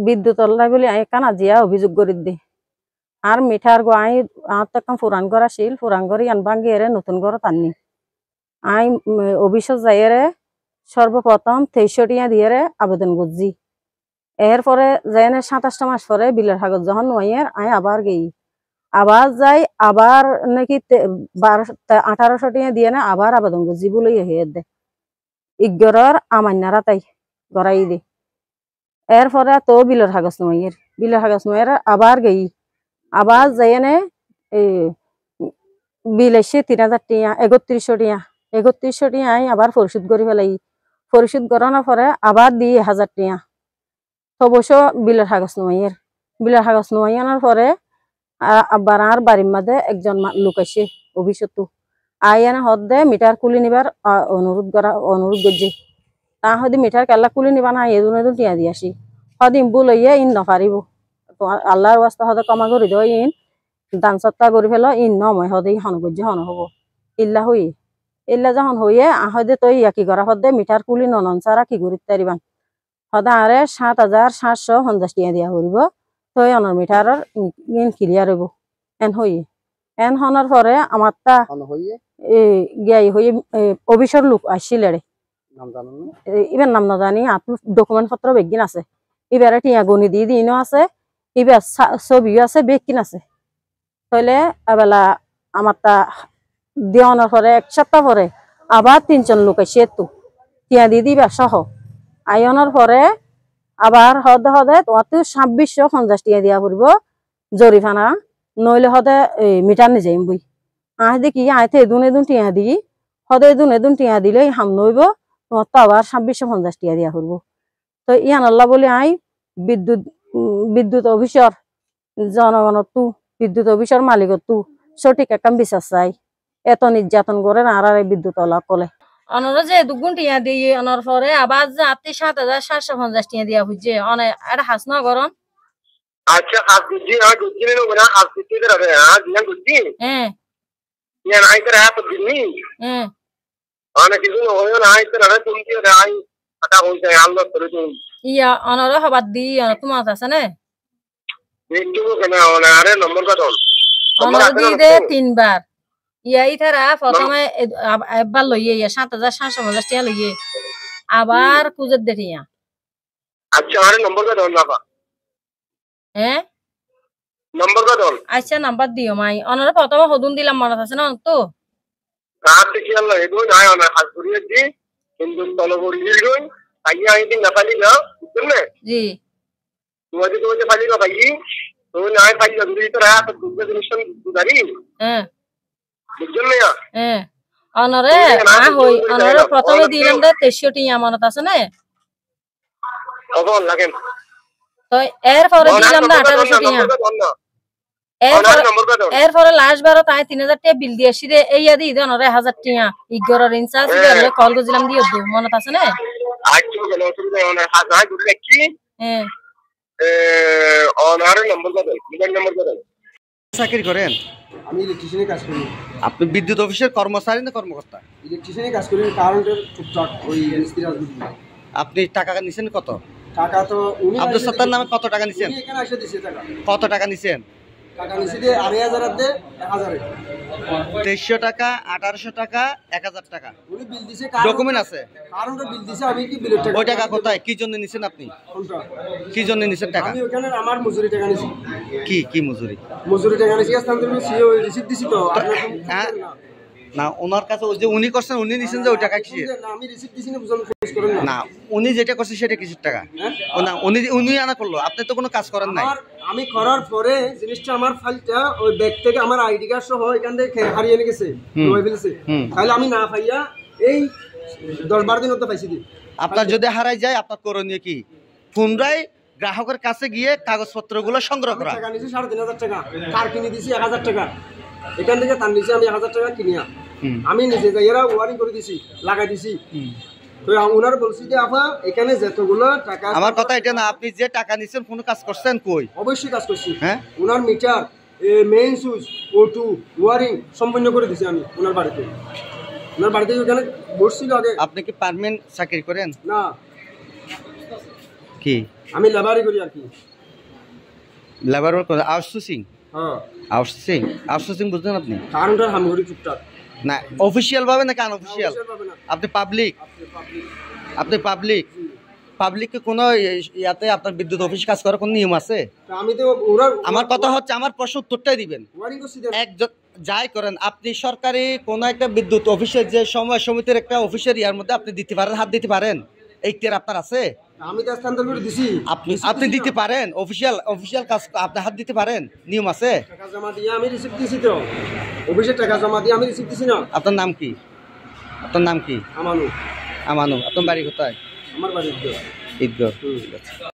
বিদ্যুৎ লাই বলে কানা জিয়া অভিযোগ করে দি আর মিঠার গো আই আত্ম পুরান ঘর আসিল পুরান ঘর ইয়ান ভাঙ্গিয়ে নতুন ঘর টাননি আই অফিসত যাইরে সর্বপ্রথম 2300 টিয়া দিয়ে আবেদন করছি এরপরে যাই 27টা মাস পরে বিলের কাগজ যখন নয়ের আই আবার গেই আবার যাই আবার নাকি 1800 টিয়া দিয়ে না আবার আবেদন করছি বলে হয়ে দে ইগরর আমান্যারা তাই গড়াই দে এরপরে তো বিলের কাগজ নয়ের আবার গেই আবার যাই না বিল এসে 3000 টিয়া 3100 টিয়া আই আবার পরিশোধ করে ফেলাই পরিশোধ করানোর পরে আবার দিই 1000 টিয়া অবশ্য বিলের কাগজ নয়ানোর পরে আবার আর বাড়ির মাঝে একজন লোক আসে অফিসত আইয়ানা হদে মিটার কুলি নিবার অনুরোধ করছে তা হদি মিটার কেলা কুলি নিবা না এদুন টিয়া দিয়ে আসি হদিম বু লইয়া ইন নপারিব আল্লাহর ওয়াস্তা হদে কমা করে দেয় ইন দান সত্তা করে ফেল ইন নময় হদে হন গজ্জে হন হব ইল্লা যখন হইয়ে আহদে তৈ কি করা হদে মিটার কুলি ননন সারা কি করি তারিবান হদা আরে 7750 টিয়া দিয়া হরিব তৈ অনর মিটারের ইন ক্লিয়ার হইব এন হইয়ে এন হনার পরে আমার তা গিয়াই হইয়ে অফিসর লোক আসছিল রে এবার নাম না জানি আপনার ডকুমেন্ট পত্র বেগিন আছে এবারে টিয়া গণি দিয়ে দিনও আছে এবার ছবিও আছে বেগিন আছে তাহলে এবেলা আমার তা দেওয়ানোর পরে 1 সপ্তাহ পরে আবার 3জন লোক আসে তো টিয়া দিয়ে দিবা সহ আয়নের পরে আবার হদে তোমার 2650 টিয়া দিয়া পড়ব জরিফানা নইলে হদে মিটার নিজে বই আহ দেখি আইতে এদুন টিয়া দি হদে এদুন টিয়া দিলে হাম নইব তোমার তো আবার 2650 টিয়া দিয়া পড়ব তো ইয়ান আল্লাহ বলে আই বিদ্যুৎ অফিসর জনগণ তু বিদ্যুৎ অফিসর মালিক তু সঠিক একটা বিচার চাই এত নির্যাতন করে না আর বিদ্যুৎ ওলা কলে অনর যে 2 টিয়া দিয়ে অনর পরে আবার যে 7750 টিয়া দিয়া হইছে অনে এটা হাস না গরম আচ্ছা হাস দিছি আর গুজি নেন না হাস দিতে রে হ্যাঁ দিন গুজি ইয়ান আইতরা হাত দিনি অনে কিছু হইও না আইতরা রে তুমি কি রাই আটা হইছে আল্লাহ করে তুমি ইয়া অনর হবাদ দি তোমার আছে না একটু কেন অনে আরে নম্বর কত অনর দি দে 3 বার ইয়াই তারা প্রথমে একবার লইয়ে 7750 টিয়া লইয়ে আবার কুজত দেখিয়া আচ্ছা আরে নম্বর কত না হ্যাঁ নম্বর কত আচ্ছা নাম্বার দিও মাই অনর প্রথমে হদুন দিলাম মনে আছে না তো রাত কি আল্লাহ এগো নাই অনা হাত করিয়ে দি কিন্তু তলবড়ি গই আইয়া আইদিন না পালি না বুঝলে জি তুমি পালি না ভাই তো নাই পালি না দুই তো রাত দুই দিন দুদারি বুঝলে অনরে হই অনরে প্রথমে দিলাম 2300 টিয়া মনে আছে না কখন লাগেন তো এরপরে দিলাম 1800 টিয়া এরপরে লাস্ট বার তাই 3000 টিয়া বিল দিয়েছি রে এইয়া দি দেন 1000 টিয়া ইগরের ইনচার্জ রে কল দিলাম দিও মনে আছে না আচ্ছা কেন অসুবিধা হয় না হাত হাত দুটো কি অনার নম্বর কত মোবাইল নম্বর কত চাকরি করেন আমি ইলেকট্রিশিয়ানের কাজ করি আপনি বিদ্যুৎ অফিসের কর্মচারী না কর্মকর্তা ইলেকট্রিশিয়ানের কাজ করি কারেন্টের টুকটাক ওই মিস্ত্রি রাজনীতি আপনি টাকা নিছেন কত টাকা তো উনি আব্দুল সত্তার নামে কত টাকা নিছেন এখানে এসে দিছে টাকা কত টাকা নিছেন টাকা নিছি দে 2500 দে 1000 2300 টাকা 1800 টাকা 1000 টাকা উনি বিল দিছে ডকুমেন্ট আছে কারেন্টের বিল দিছে আমি কি বিলের টাকা ওই টাকা কোথায় কি জন্য নিছেন আপনি কোনটা কি জন্য নিছেন টাকা আমি ওখানে আমার মজুরি টাকা নিছি কি মজুরি টাকা নিছি স্থান তুমি সিও রিসিপ্ট দিছি তো হ্যাঁ না ওনার কাছে ওই যে উনি করছেন উনি নিছেন যে ওই টাকা কি না আমি রিসিপ্ট দিছি না বুঝানো খরচ করেন না উনি যেটা করছে সেটা কিসের টাকা না উনি আনা করলো আপনি তো কোনো কাজ করেন নাই আমি করার পরে জিনিসটা আমার ফাইলটা ওই ব্যাগ থেকে আমার আইডি কার্ড সহ এখান থেকে হারিয়ে নিয়ে গেছে লয়ে ফেলেছে তাহলে আমি না পাইয়া এই 10-12 দিন হতে পাইছি দি আপনার যদি হারাই যায় আপনার করণীয় কি পুনরায় গ্রাহকের কাছে গিয়ে কাগজপত্রগুলো সংগ্রহ করা টাকা নিছি 3500 টাকা কার কিনে দিছি 1000 টাকা এখান থেকে তার নিচে আমি 1000 টাকা কিনিয়া আমি নিজে যাইরা ওয়ারিং করে দিছি লাগাই দিছি তো ওনার বলছি যে আপা এখানে যতগুলো টাকা আমার কথা এটা না আপনি যে টাকা নিছেন কোন কাজ করছেন কই অবশ্যই কাজ করছি হ্যাঁ owner meter main switch O2 wiring সম্পূর্ণ করে দিছি আমি ওনার বাড়িতে ওখানে বসছিল আগে আপনি কি পার্মানেন্ট চাকরি করেন না কি আমি লেবারি করি আর কি লেবার আউটসোর্সিং হ্যাঁ আউটসোর্সিং আউটসোর্সিং বুঝছেন আপনি কারণটার হামগরি চুপচাপ না অফিসিয়াল ভাবে নাকি আনঅফিসিয়াল আপনি পাবলিক পাবলিককে কোনো ইয়াতে আপনার বিদ্যুৎ অফিস কাজ করার কোনো নিয়ম আছে আমি তো ওরা আমার কথা হচ্ছে আমার প্রশ্ন উত্তরটাই দিবেন ওয়ারিং করছি যাই করেন আপনি সরকারি কোন একটা বিদ্যুৎ অফিসের যে সময় সমিতির একটা অফিসের ইয়ার মধ্যে আপনি দিতে পারেন হাত দিতে পারেন এই আপনার আছে আমি তো স্থানান্তর করে দিছি আপনি দিতে পারেন অফিসিয়াল কাজ আপনি হাত দিতে পারেন নিয়ম আছে টাকা জমা দিয়ে আমি রিসিপ্ট দিছি তো অফিসে টাকা জমা দিয়ে আমি রিসিপ্ট দিছি না আপনার নাম কি আমানু আপনার বাড়ি কোথায় আমার বাড়ি ঈদগাঁও